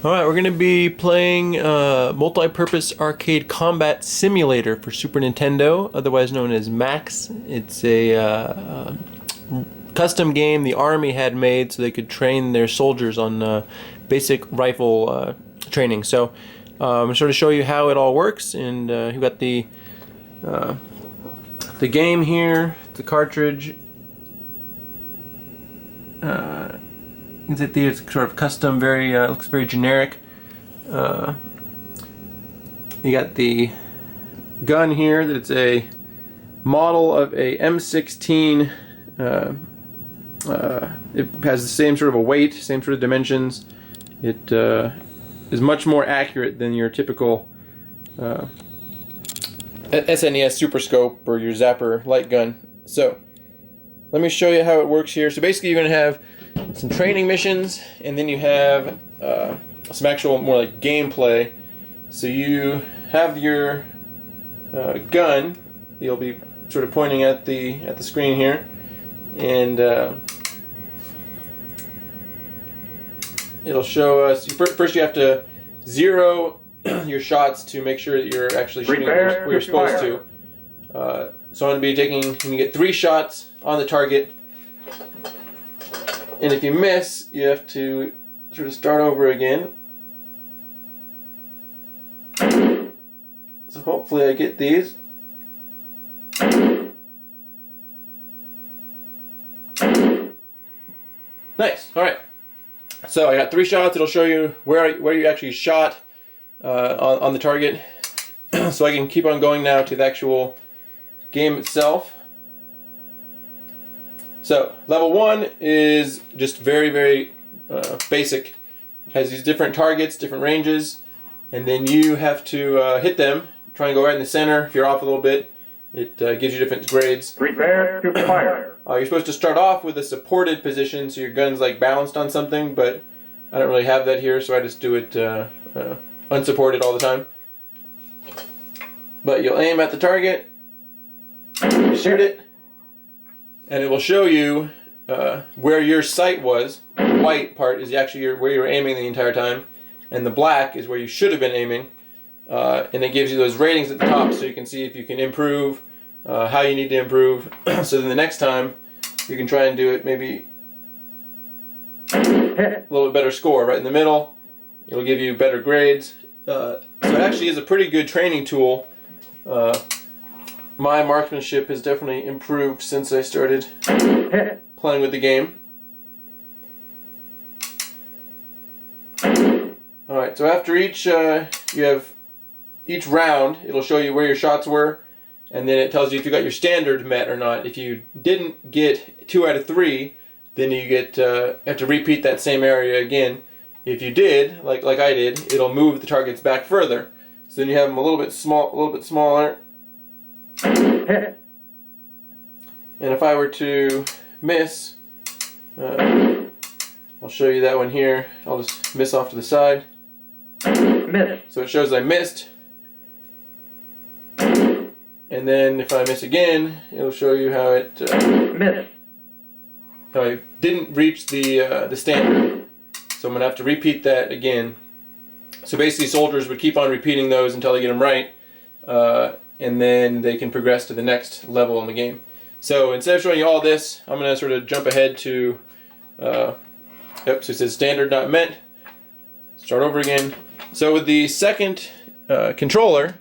Alright, we're going to be playing Multi-Purpose Arcade Combat Simulator for Super Nintendo, otherwise known as MACS. It's a custom game the Army had made so they could train their soldiers on basic rifle training. So I'm going to sort of show you how it all works, and you've got the game here, the cartridge. It's sort of custom, looks very generic. You got the gun here. That's a model of a M16. It has the same sort of a weight, same sort of dimensions. It is much more accurate than your typical SNES Super Scope or your Zapper light gun. So let me show you how it works here. So basically you're going to have some training missions, and then you have some actual more like gameplay. So you have your gun. You'll be sort of pointing at the screen here, and it'll show us. First, you have to zero your shots to make sure that you're actually shooting where you're supposed to. So I'm going to be taking. You get 3 shots on the target. And if you miss, you have to sort of start over again. So hopefully I get these. Nice. All right. So I got 3 shots. It'll show you where you actually shot on the target. So I can keep on going now to the actual game itself. So level 1 is just very basic. It has these different targets, different ranges, and then you have to hit them. Try and go right in the center. If you're off a little bit, it gives you different grades. Prepare to fire. You're supposed to start off with a supported position, so your gun's like balanced on something, but I don't really have that here, so I just do it unsupported all the time. But you'll aim at the target, shoot it, and it will show you where your sight was. The white part is actually where you were aiming the entire time, and the black is where you should have been aiming. And it gives you those ratings at the top, so you can see if you can improve, how you need to improve. So then the next time you can try and do it maybe a little bit better score right in the middle. It'll give you better grades. So it actually is a pretty good training tool. My marksmanship has definitely improved since I started playing with the game. Alright, so after each, you have each round, it'll show you where your shots were, and then it tells you if you got your standard met or not. If you didn't get 2 out of 3, then you have to repeat that same area again. If you did, like I did, it'll move the targets back further. So then you have them a little bit smaller. And if I were to miss, I'll show you that one here. I'll just miss off to the side. Miss. So it shows I missed. And then if I miss again, it'll show you how it miss. How I didn't reach the standard. So I'm gonna have to repeat that again. So basically, soldiers would keep on repeating those until they get them right. And then they can progress to the next level in the game. So instead of showing you all this, I'm going to sort of jump ahead to, so it says standard not met. Start over again. So with the second controller,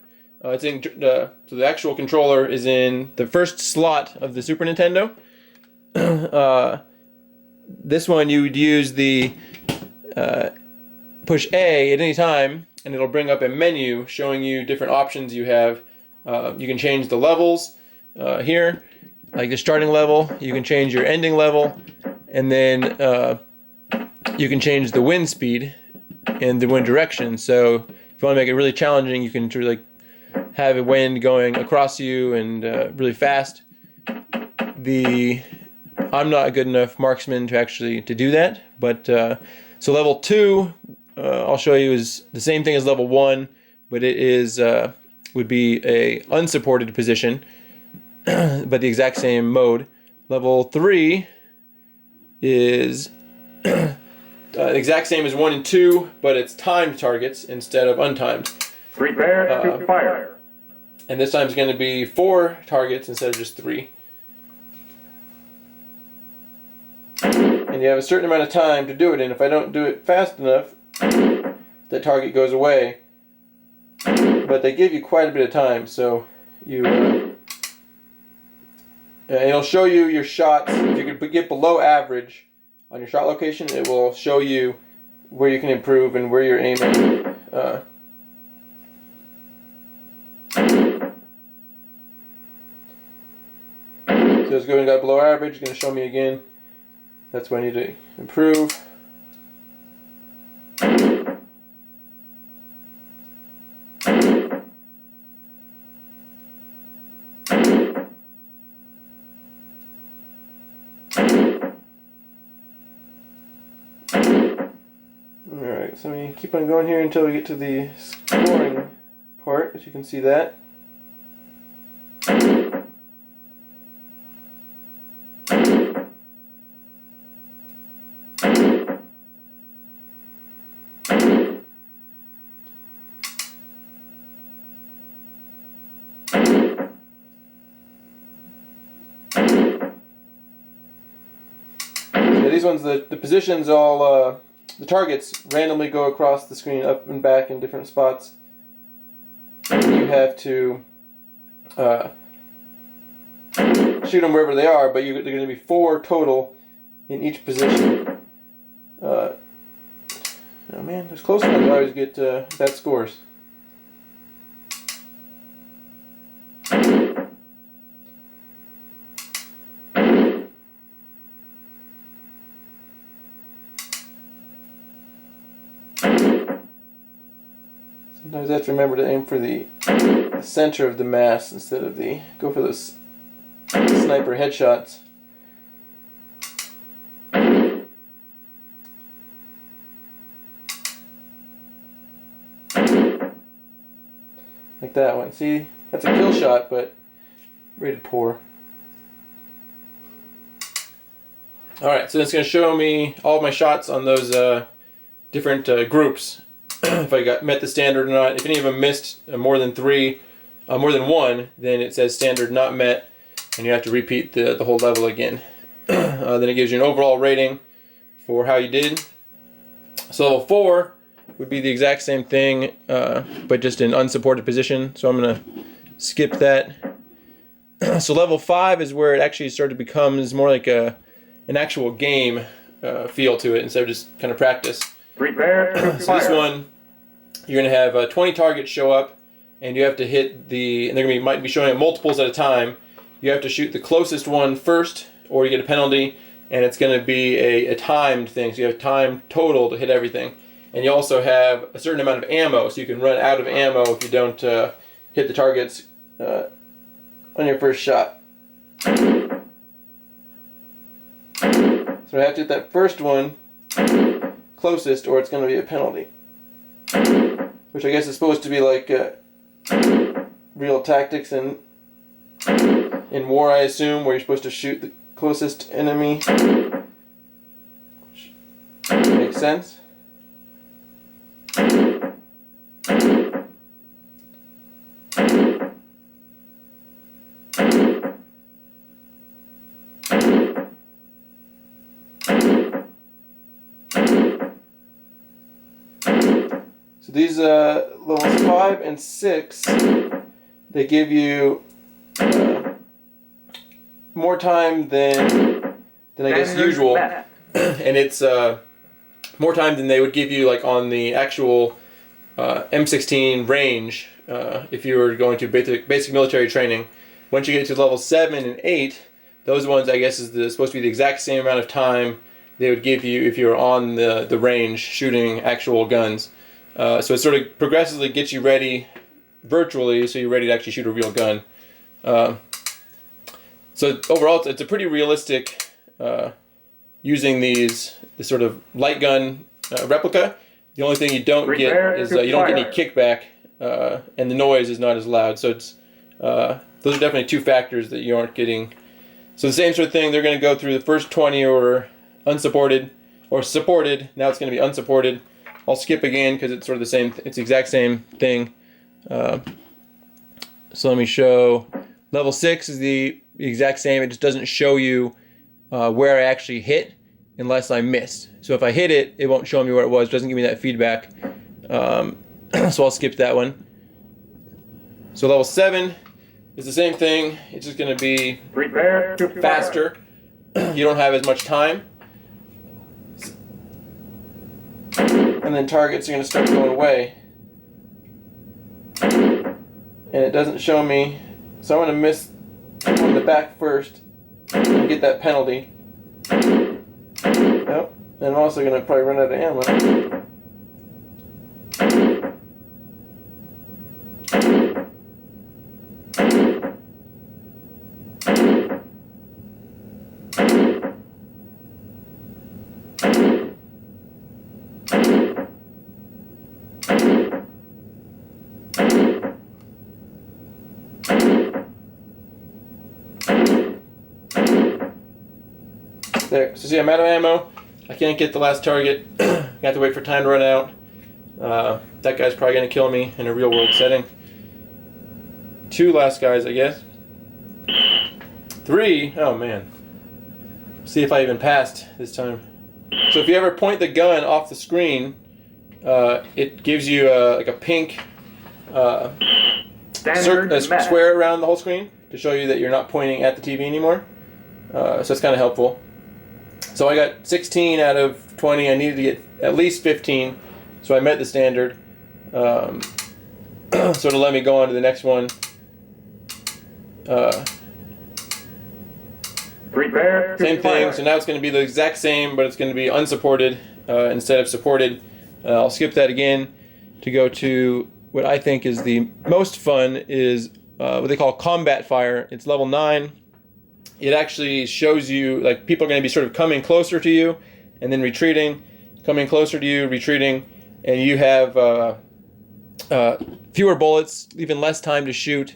it's in, so the actual controller is in the first slot of the Super Nintendo. This one you would use the push A at any time, and it'll bring up a menu showing you different options you have. You can change the levels here, like the starting level. You can change your ending level, and then you can change the wind speed and the wind direction. So if you want to make it really challenging, you can sort of like have a wind going across you and really fast. I'm not a good enough marksman to do that, but so level 2 I'll show you is the same thing as level 1, but it is would be a unsupported position, but the exact same mode. Level 3 is exact same as 1 and 2, but it's timed targets instead of untimed. Prepare to fire. And this time it's going to be 4 targets instead of just 3. And you have a certain amount of time to do it in. If I don't do it fast enough, the target goes away. But they give you quite a bit of time, so you it'll show you your shots. If you can get below average on your shot location, it will show you where you can improve and where you're aiming. So it's going to go below average. It's going to show me again. That's where I need to improve. Alright, so we keep on going here until we get to the scoring part, as you can see that. So these ones, the positions all, the targets randomly go across the screen up and back in different spots. And you have to shoot them wherever they are, but they're going to be 4 total in each position. Oh man, those close ones always get bad scores. Sometimes I have to remember to aim for the center of the mass instead of go for those sniper headshots. Like that one. See, that's a kill shot, but rated poor. Alright, so it's going to show me all of my shots on those different groups. If I met the standard or not. If any of them missed more than 3, more than 1, then it says standard not met, and you have to repeat the whole level again. Then it gives you an overall rating for how you did. So level 4 would be the exact same thing, but just in unsupported position. So I'm going to skip that. So level 5 is where it actually becomes more like an actual game feel to it instead of just kind of practice. Prepare to So fire. this one, you're going to have 20 targets show up, and you have to hit and they're going to might be showing up multiples at a time. You have to shoot the closest one first, or you get a penalty, and it's going to be a timed thing. So you have time total to hit everything. And you also have a certain amount of ammo, so you can run out of ammo if you don't hit the targets on your first shot. So I have to hit that first one closest, or it's going to be a penalty. Which I guess is supposed to be like real tactics in war, I assume, where you're supposed to shoot the closest enemy. Which makes sense. So these levels 5 and 6, they give you more time than I guess usual, and it's more time than they would give you like on the actual M16 range if you were going to basic military training. Once you get to level 7 and 8, those ones I guess is supposed to be the exact same amount of time they would give you if you were on the range shooting actual guns. So it sort of progressively gets you ready virtually, so you're ready to actually shoot a real gun. So overall, it's a pretty realistic using this sort of light gun replica. The only thing you don't get is you don't get any kickback, and the noise is not as loud. So it's those are definitely 2 factors that you aren't getting. So the same sort of thing, they're going to go through the first 20 or unsupported, or supported. Now it's going to be unsupported. I'll skip again because it's sort of the same. It's the exact same thing. So let me show. Level 6 is the exact same. It just doesn't show you where I actually hit unless I missed. So if I hit it, it won't show me where it was. It doesn't give me that feedback. So I'll skip that one. So level 7 is the same thing. It's just going to be Prepare to fire. faster. You don't have as much time. And then targets are going to start going away. And it doesn't show me. So I'm going to miss on the back first and get that penalty. Yep. And I'm also going to probably run out of ammo. There. So see, I'm out of ammo. I can't get the last target. I have to wait for time to run out. That guy's probably going to kill me in a real world setting. 2 last guys, I guess. 3. Oh man. See if I even passed this time. So if you ever point the gun off the screen, it gives you like a pink square around the whole screen to show you that you're not pointing at the TV anymore. So it's kind of helpful. So I got 16 out of 20. I needed to get at least 15, so I met the standard. So it'll let me go on to the next one. Prepare to Same fire. thing. So now it's going to be the exact same, but it's going to be unsupported instead of supported. I'll skip that again to go to what I think is the most fun is what they call combat fire. It's level 9. It actually shows you, like, people are going to be sort of coming closer to you and then retreating, coming closer to you, retreating, and you have fewer bullets, even less time to shoot,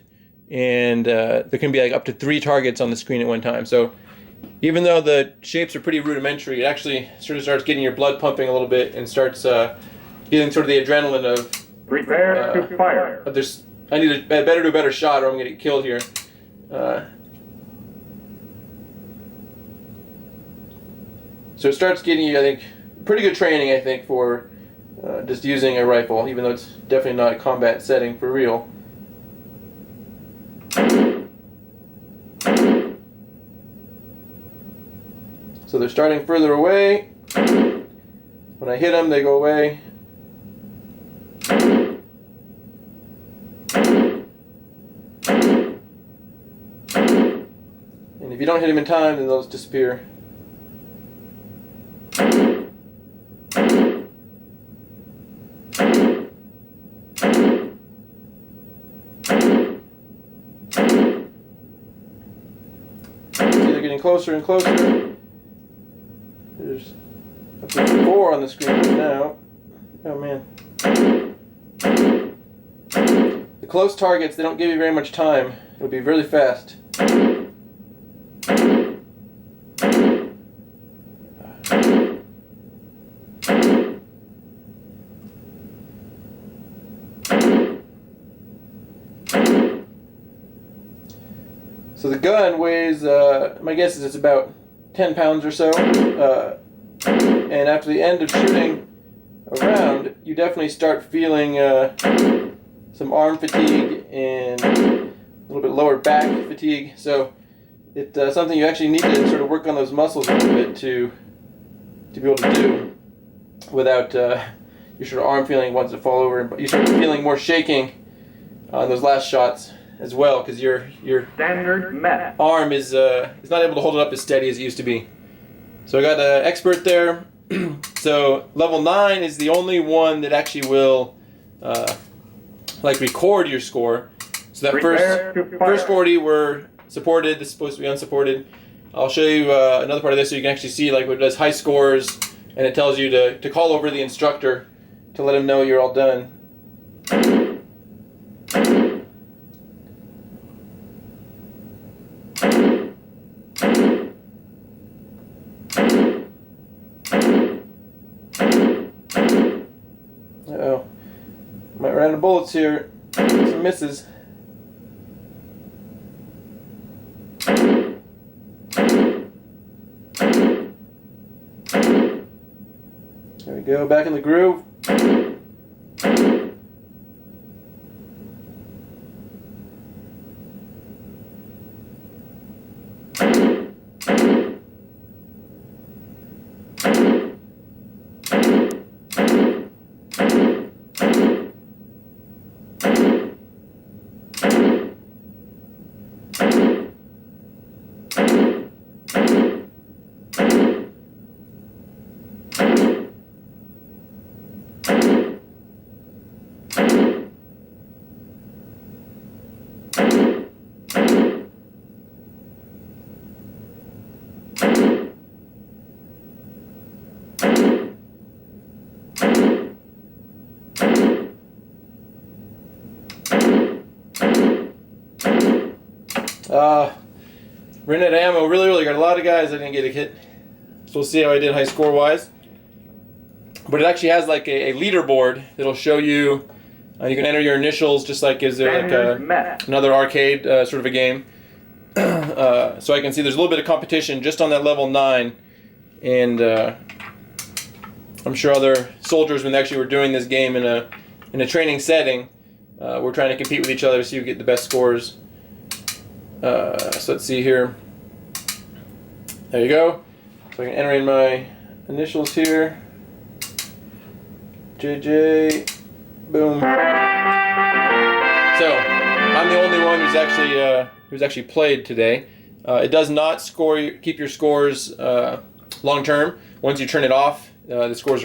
and there can be like up to 3 targets on the screen at one time. So even though the shapes are pretty rudimentary, it actually sort of starts getting your blood pumping a little bit and starts getting sort of the adrenaline of Prepare to fire. of this. I better do a better shot or I'm going to get killed here. So it starts getting you, I think, pretty good training, I think, for just using a rifle, even though it's definitely not a combat setting for real. So they're starting further away. When I hit them, they go away. And if you don't hit them in time, then they'll just disappear. They're getting closer and closer. There's up to 4 on the screen right now. Oh man. The close targets, they don't give you very much time. It'll be really fast. So the gun weighs, my guess is it's about 10 pounds or so. And after the end of shooting a round, you definitely start feeling some arm fatigue and a little bit lower back fatigue. So it's something you actually need to sort of work on those muscles a little bit to be able to do without your sort of arm feeling wants to fall over. But you start feeling more shaking on those last shots as well, because your Standard met. arm is not able to hold it up as steady as it used to be. So I got an expert there. So level 9 is the only one that actually will like record your score. So that Prepare to fire. first 40 were supported. This is supposed to be unsupported. I'll show you another part of this so you can actually see like what it does high scores, and it tells you to call over the instructor to let him know you're all done. Random bullets here. Some misses. There we go, back in the groove. Ran out of ammo really got a lot of guys I didn't get a hit. So we'll see how I did high score wise. But it actually has like a leaderboard that'll show you, you can enter your initials just like is there like another arcade sort of a game. So I can see there's a little bit of competition just on that level 9. And I'm sure other soldiers, when they actually were doing this game in a training setting, we're trying to compete with each other to see who get the best scores. So let's see here. There you go. So I can enter in my initials here. JJ. Boom. So I'm the only one who's actually played today. It does not keep your scores long term. Once you turn it off, the scores